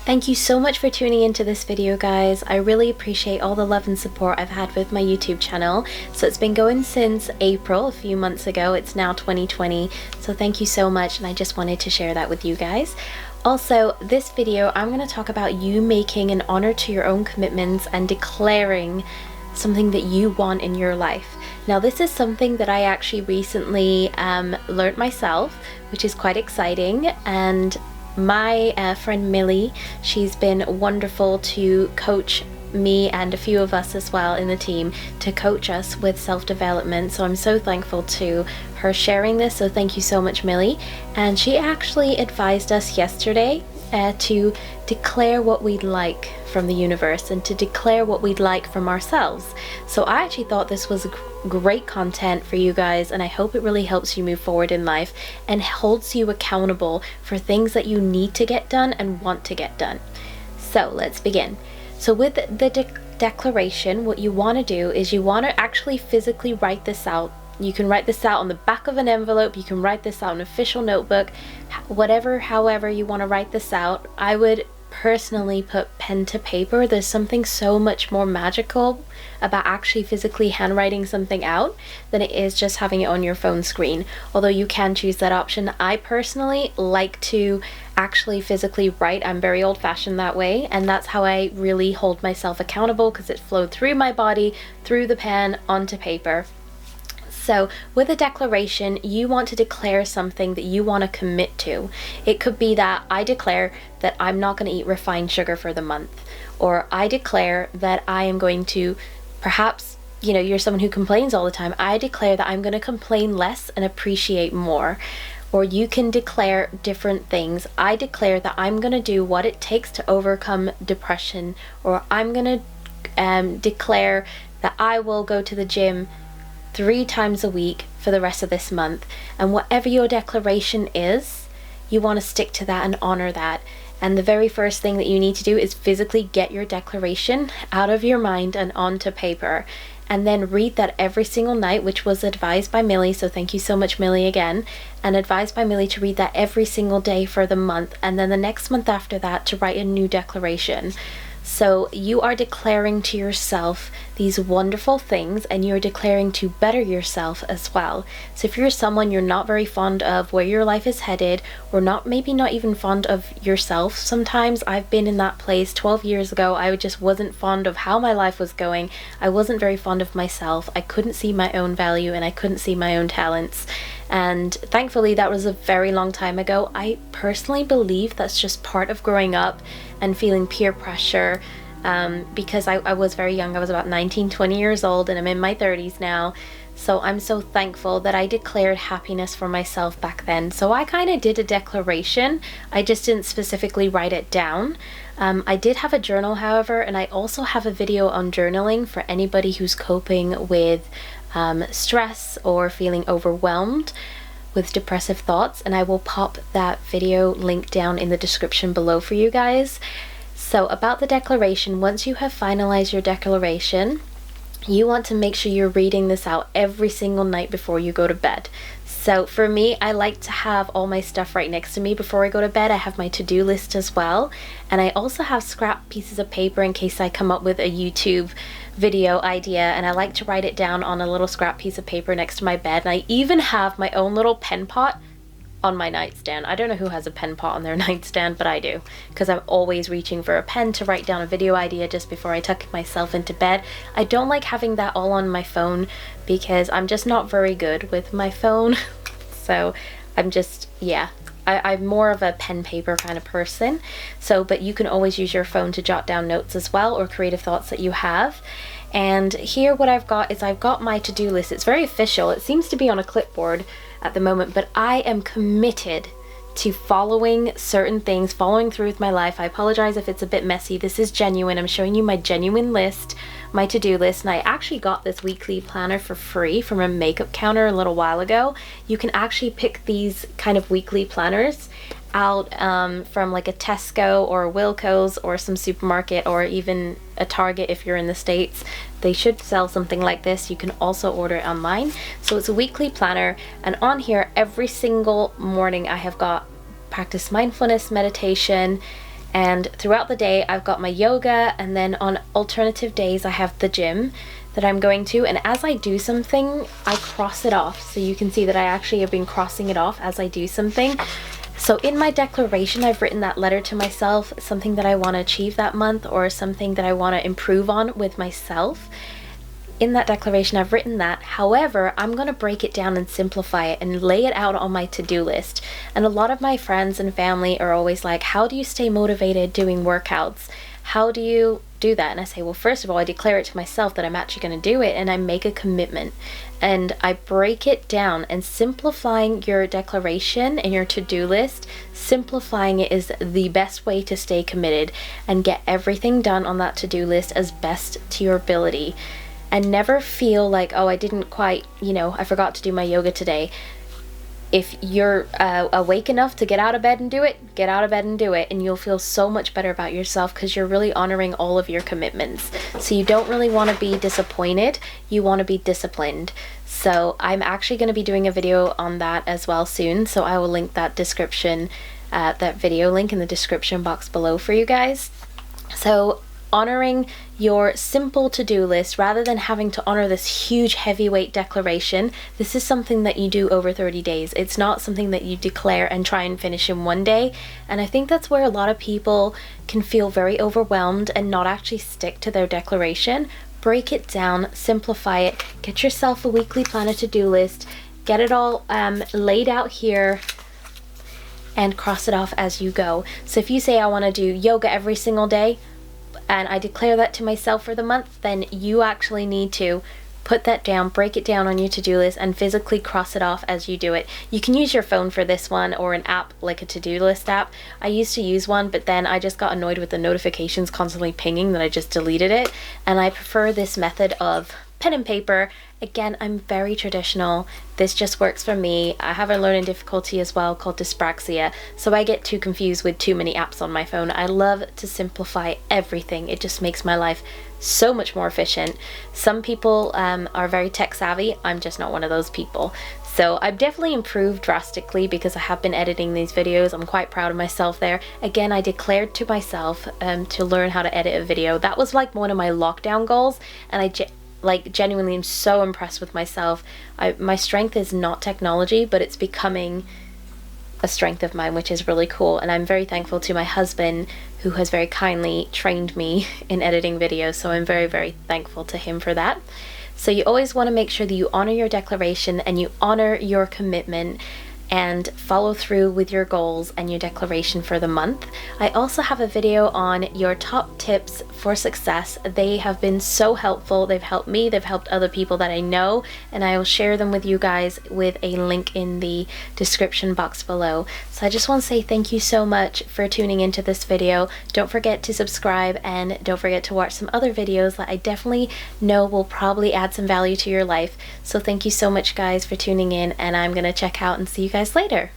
Thank you so much for tuning into this video, guys. I really appreciate all the love and support I've had with my YouTube channel. So it's been going since April, a few months ago. It's now 2020. So thank you so much, and I just wanted to share that with you guys. Also, this video, I'm going to talk about you making an honor to your own commitments and declaring something that you want in your life. Now, this is something that I actually recently learned myself, which is quite exciting. And my friend Millie, she's been wonderful to coach me and a few of us as well in the team to coach us with self-development. So I'm so thankful to her sharing this. So thank you so much, Millie. And she actually advised us yesterday to declare what we'd like from the universe and to declare what we'd like from ourselves. So I actually thought this was great content for you guys, and I hope it really helps you move forward in life and holds you accountable for things that you need to get done and want to get done. So let's begin. So with the declaration, what you want to do is you want to actually physically write this out. You can write this out on the back of an envelope, you can write this out in an official notebook, however you want to write this out. I would personally put pen to paper. There's something so much more magical about actually physically handwriting something out than it is just having it on your phone screen. Although you can choose that option. I personally like to actually physically write. I'm very old-fashioned that way, and that's how I really hold myself accountable, because it flowed through my body, through the pen, onto paper. So with a declaration, you want to declare something that you want to commit to. It could be that I declare that I'm not going to eat refined sugar for the month, or I declare that I am going to, perhaps, you know, you're someone who complains all the time. I declare that I'm going to complain less and appreciate more. Or you can declare different things. I declare that I'm going to do what it takes to overcome depression, or I'm going to declare that I will go to the gym 3 times a week for the rest of this month. And whatever your declaration is, you want to stick to that and honor that. And the very first thing that you need to do is physically get your declaration out of your mind and onto paper, and then read that every single night, which was advised by Millie. So thank you so much, Millie, again. And advised by Millie to read that every single day for the month, and then the next month after that to write a new declaration. So you are declaring to yourself these wonderful things, and you're declaring to better yourself as well. So if you're someone you're not very fond of where your life is headed, or maybe not even fond of yourself, sometimes I've been in that place. 12 years ago, I just wasn't fond of how my life was going. I wasn't very fond of myself. I couldn't see my own value, and I couldn't see my own talents. And thankfully, that was a very long time ago. I personally believe that's just part of growing up and feeling peer pressure, because I was very young. I was about 19, 20 years old, and I'm in my 30s now. So I'm so thankful that I declared happiness for myself back then. So I kind of did a declaration. I just didn't specifically write it down. I did have a journal, however, and I also have a video on journaling for anybody who's coping with stress or feeling overwhelmed with depressive thoughts, and I will pop that video link down in the description below for you guys. So about the declaration, once you have finalized your declaration, you want to make sure you're reading this out every single night before you go to bed. So for me, I like to have all my stuff right next to me before I go to bed. I have my to-do list as well, and I also have scrap pieces of paper in case I come up with a YouTube video idea, and I like to write it down on a little scrap piece of paper next to my bed. And I even have my own little pen pot on my nightstand. I don't know who has a pen pot on their nightstand, but I do, because I'm always reaching for a pen to write down a video idea just before I tuck myself into bed. I don't like having that all on my phone because I'm just not very good with my phone. So I'm just, yeah, I'm more of a pen paper kind of person. So, but you can always use your phone to jot down notes as well, or creative thoughts that you have. And here what I've got is I've got my to-do list. It's very official. It seems to be on a clipboard at the moment, but I am committed to following certain things, following through with my life. I apologize if it's a bit messy. This is genuine. I'm showing you my genuine list, my to-do list, and I actually got this weekly planner for free from a makeup counter a little while ago. You can actually pick these kind of weekly planners out from like a Tesco or a Wilko's or some supermarket, or even a Target if you're in the States. They should sell something like this. You can also order it online. So it's a weekly planner, and on here every single morning I have got practice mindfulness, meditation, And throughout the day I've got my yoga, and then on alternative days I have the gym that I'm going to, and as I do something I cross it off. So you can see that I actually have been crossing it off as I do something. So in my declaration I've written that letter to myself, something that I want to achieve that month or something that I want to improve on with myself. In that declaration I've written that. However, I'm going to break it down and simplify it and lay it out on my to-do list. And a lot of my friends and family are always like, how do you stay motivated doing workouts? How do you do that? And I say, well, first of all, I declare it to myself that I'm actually going to do it, and I make a commitment and I break it down. And simplifying your declaration and your to-do list, simplifying it is the best way to stay committed and get everything done on that to-do list as best to your ability. And never feel like, oh, I didn't quite, I forgot to do my yoga today. If you're awake enough to get out of bed and do it, get out of bed and do it, and you'll feel so much better about yourself because you're really honoring all of your commitments. So you don't really want to be disappointed, you want to be disciplined. So I'm actually going to be doing a video on that as well soon, so I will link that that video link in the description box below for you guys. So honoring your simple to-do list rather than having to honor this huge heavyweight declaration. This is something that you do over 30 days. It's not something that you declare and try and finish in one day. And I think that's where a lot of people can feel very overwhelmed and not actually stick to their declaration. Break it down, simplify it, get yourself a weekly planner to-do list, get it all laid out here, and cross it off as you go. So if you say I want to do yoga every single day, and I declare that to myself for the month, then you actually need to put that down, break it down on your to-do list, and physically cross it off as you do it. You can use your phone for this one, or an app like a to-do list app. I used to use one, but then I just got annoyed with the notifications constantly pinging that I just deleted it, and I prefer this method of pen and paper. Again, I'm very traditional. This just works for me. I have a learning difficulty as well called Dyspraxia, so I get too confused with too many apps on my phone. I love to simplify everything. It just makes my life so much more efficient. Some people are very tech savvy. I'm just not one of those people. So I've definitely improved drastically because I have been editing these videos. I'm quite proud of myself there. Again, I declared to myself to learn how to edit a video. That was like one of my lockdown goals, and I genuinely am so impressed with myself. My strength is not technology, but it's becoming a strength of mine, which is really cool. And I'm very thankful to my husband, who has very kindly trained me in editing videos. So I'm very, very thankful to him for that. So you always want to make sure that you honor your declaration and you honor your commitment and follow through with your goals and your declaration for the month. I also have a video on your top tips for success. They have been so helpful. They've helped me, they've helped other people that I know, and I will share them with you guys with a link in the description box below. So I just want to say thank you so much for tuning into this video. Don't forget to subscribe, and don't forget to watch some other videos that I definitely know will probably add some value to your life. So thank you so much guys for tuning in, and I'm gonna check out and see you guys later.